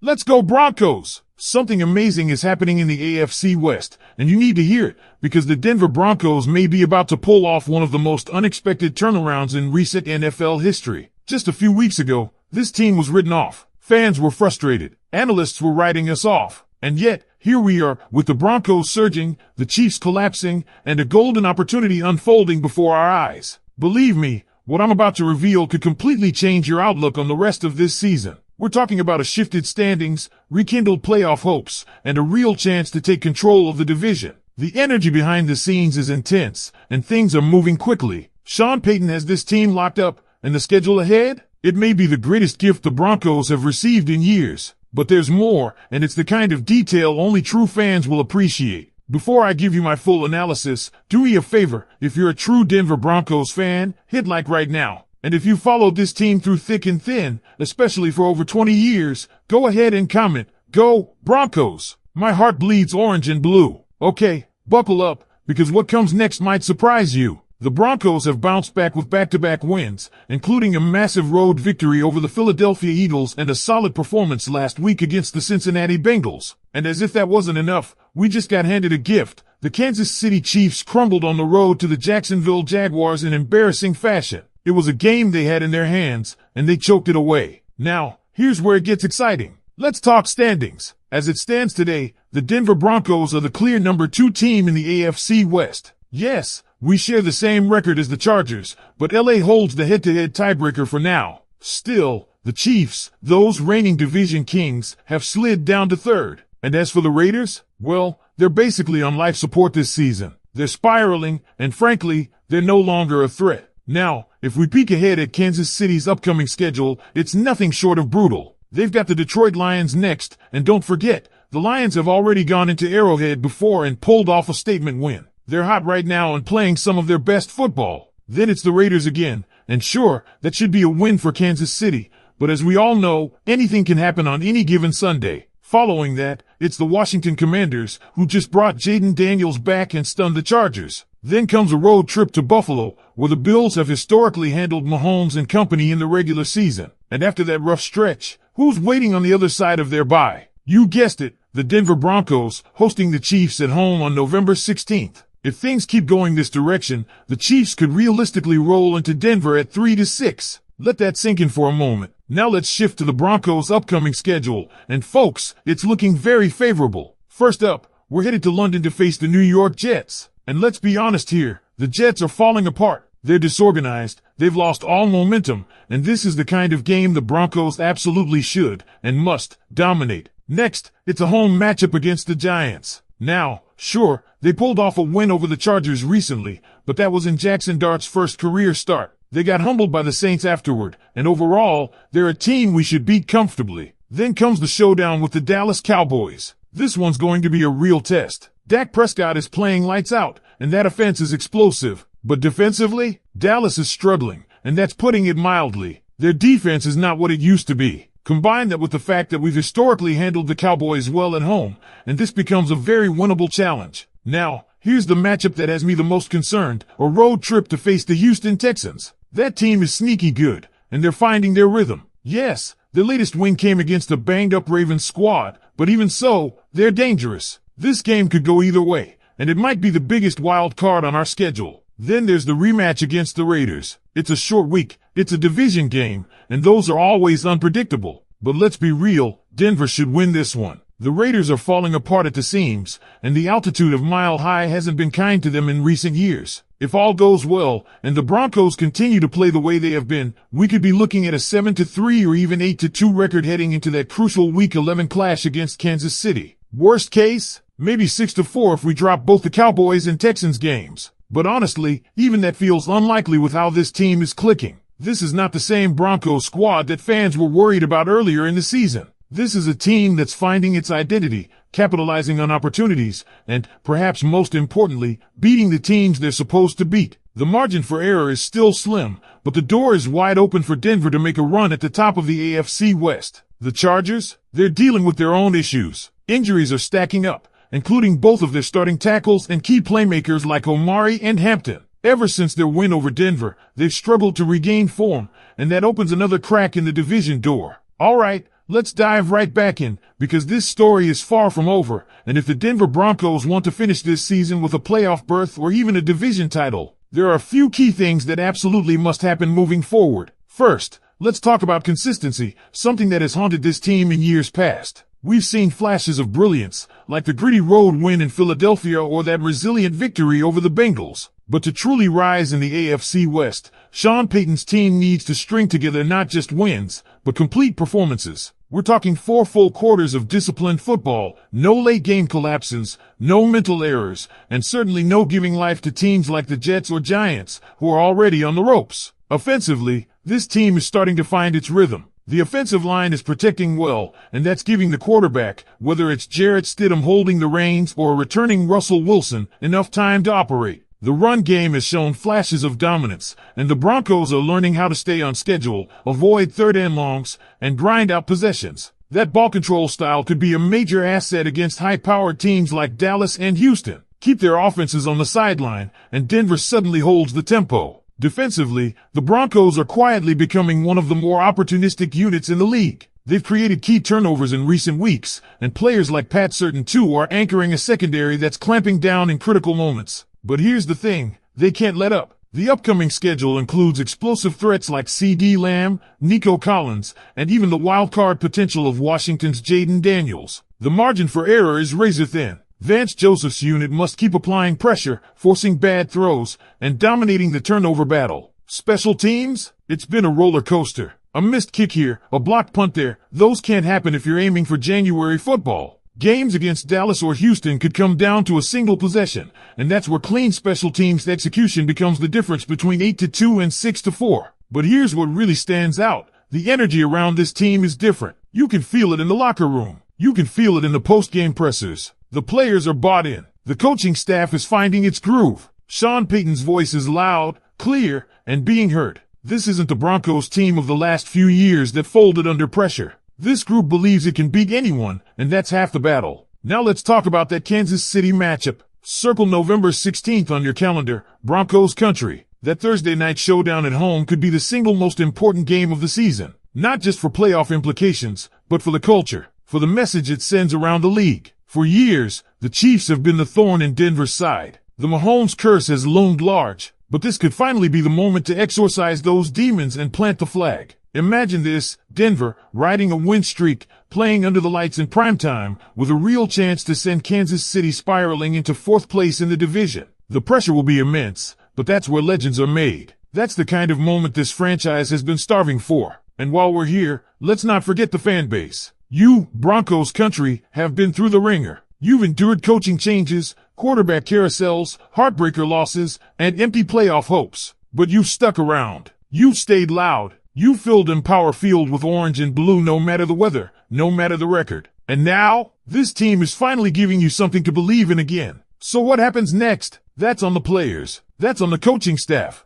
Let's go Broncos! Something amazing is happening in the AFC West, and you need to hear it, because the Denver Broncos may be about to pull off one of the most unexpected turnarounds in recent NFL history. Just a few weeks ago, this team was written off. Fans were frustrated. Analysts were writing us off. And yet, here we are, with the Broncos surging, the Chiefs collapsing, and a golden opportunity unfolding before our eyes. Believe me, what I'm about to reveal could completely change your outlook on the rest of this season. We're talking about a shifted standings, rekindled playoff hopes, and a real chance to take control of the division. The energy behind the scenes is intense, and things are moving quickly. Sean Payton has this team locked up, and the schedule ahead? It may be the greatest gift the Broncos have received in years. But there's more, and it's the kind of detail only true fans will appreciate. Before I give you my full analysis, do me a favor. If you're a true Denver Broncos fan, hit like right now. And if you followed this team through thick and thin, especially for over 20 years, go ahead and comment, "Go, Broncos!" My heart bleeds orange and blue. Okay, buckle up, because what comes next might surprise you. The Broncos have bounced back with back-to-back wins, including a massive road victory over the Philadelphia Eagles and a solid performance last week against the Cincinnati Bengals. And as if that wasn't enough, we just got handed a gift. The Kansas City Chiefs crumbled on the road to the Jacksonville Jaguars in embarrassing fashion. It was a game they had in their hands, and they choked it away. Now, here's where it gets exciting. Let's talk standings. As it stands today, the Denver Broncos are the clear number 2 team in the AFC West. Yes, we share the same record as the Chargers, but LA holds the head-to-head tiebreaker for now. Still, the Chiefs, those reigning division kings, have slid down to 3rd. And as for the Raiders, well, they're basically on life support this season. They're spiraling, and frankly, they're no longer a threat. Now, if we peek ahead at Kansas City's upcoming schedule, it's nothing short of brutal. They've got the Detroit Lions next, and don't forget, the Lions have already gone into Arrowhead before and pulled off a statement win. They're hot right now and playing some of their best football. Then it's the Raiders again, and sure, that should be a win for Kansas City, but as we all know, anything can happen on any given Sunday. Following that, it's the Washington Commanders, who just brought Jaden Daniels back and stunned the Chargers. Then comes a road trip to Buffalo, where the Bills have historically handled Mahomes and company in the regular season. And after that rough stretch, who's waiting on the other side of their bye? You guessed it, the Denver Broncos, hosting the Chiefs at home on November 16th. If things keep going this direction, the Chiefs could realistically roll into Denver at 3-6. Let that sink in for a moment. Now let's shift to the Broncos' upcoming schedule. And folks, it's looking very favorable. First up, we're headed to London to face the New York Jets. And let's be honest here, the Jets are falling apart. They're disorganized, they've lost all momentum, and this is the kind of game the Broncos absolutely should and must dominate. Next, it's a home matchup against the Giants. Now, sure, they pulled off a win over the Chargers recently, but that was in Jackson Dart's first career start. They got humbled by the Saints afterward, and overall, they're a team we should beat comfortably. Then comes the showdown with the Dallas Cowboys. This one's going to be a real test. Dak Prescott is playing lights out, and that offense is explosive. But defensively, Dallas is struggling, and that's putting it mildly. Their defense is not what it used to be. Combine that with the fact that we've historically handled the Cowboys well at home, and this becomes a very winnable challenge. Now, here's the matchup that has me the most concerned, a road trip to face the Houston Texans. That team is sneaky good, and they're finding their rhythm. Yes, the latest win came against a banged-up Ravens squad, but even so, they're dangerous. This game could go either way, and it might be the biggest wild card on our schedule. Then there's the rematch against the Raiders. It's a short week, it's a division game, and those are always unpredictable. But let's be real, Denver should win this one. The Raiders are falling apart at the seams, and the altitude of Mile High hasn't been kind to them in recent years. If all goes well, and the Broncos continue to play the way they have been, we could be looking at a 7-3 or even 8-2 record heading into that crucial Week 11 clash against Kansas City. Worst case, maybe 6-4 if we drop both the Cowboys and Texans games. But honestly, even that feels unlikely with how this team is clicking. This is not the same Broncos squad that fans were worried about earlier in the season. This is a team that's finding its identity, capitalizing on opportunities, and, perhaps most importantly, beating the teams they're supposed to beat. The margin for error is still slim, but the door is wide open for Denver to make a run at the top of the AFC West. The Chargers? They're dealing with their own issues. Injuries are stacking up, including both of their starting tackles and key playmakers like Omari and Hampton. Ever since their win over Denver, they've struggled to regain form, and that opens another crack in the division door. All right, let's dive right back in, because this story is far from over, and if the Denver Broncos want to finish this season with a playoff berth or even a division title, there are a few key things that absolutely must happen moving forward. First, let's talk about consistency, something that has haunted this team in years past. We've seen flashes of brilliance, like the gritty road win in Philadelphia or that resilient victory over the Bengals. But to truly rise in the AFC West, Sean Payton's team needs to string together not just wins, but complete performances. We're talking 4 full quarters of disciplined football, no late game collapses, no mental errors, and certainly no giving life to teams like the Jets or Giants, who are already on the ropes. Offensively, this team is starting to find its rhythm. The offensive line is protecting well, and that's giving the quarterback, whether it's Jarrett Stidham holding the reins or returning Russell Wilson, enough time to operate. The run game has shown flashes of dominance, and the Broncos are learning how to stay on schedule, avoid third and longs, and grind out possessions. That ball control style could be a major asset against high-powered teams like Dallas and Houston. Keep their offenses on the sideline, and Denver suddenly holds the tempo. Defensively, the Broncos are quietly becoming one of the more opportunistic units in the league. They've created key turnovers in recent weeks, and players like Pat Surtain too are anchoring a secondary that's clamping down in critical moments. But here's the thing, they can't let up. The upcoming schedule includes explosive threats like C.D. Lamb, Nico Collins, and even the wild-card potential of Washington's Jaden Daniels. The margin for error is razor thin. Vance Joseph's unit must keep applying pressure, forcing bad throws, and dominating the turnover battle. Special teams? It's been a roller coaster. A missed kick here, a blocked punt there. Those can't happen if you're aiming for January football. Games against Dallas or Houston could come down to a single possession, and that's where clean special teams execution becomes the difference between 8-2 and 6-4. But here's what really stands out. The energy around this team is different. You can feel it in the locker room. You can feel it in the post-game pressers. The players are bought in. The coaching staff is finding its groove. Sean Payton's voice is loud, clear, and being heard. This isn't the Broncos team of the last few years that folded under pressure. This group believes it can beat anyone, and that's half the battle. Now let's talk about that Kansas City matchup. Circle November 16th on your calendar, Broncos country. That Thursday night showdown at home could be the single most important game of the season. Not just for playoff implications, but for the culture, for the message it sends around the league. For years, the Chiefs have been the thorn in Denver's side. The Mahomes curse has loomed large, but this could finally be the moment to exorcise those demons and plant the flag. Imagine this, Denver, riding a win streak, playing under the lights in primetime, with a real chance to send Kansas City spiraling into 4th place in the division. The pressure will be immense, but that's where legends are made. That's the kind of moment this franchise has been starving for. And while we're here, let's not forget the fan base. You, Broncos country, have been through the ringer. You've endured coaching changes, quarterback carousels, heartbreaker losses, and empty playoff hopes. But you've stuck around. You've stayed loud. You filled Empower Field with orange and blue no matter the weather, no matter the record. And now, this team is finally giving you something to believe in again. So what happens next? That's on the players. That's on the coaching staff.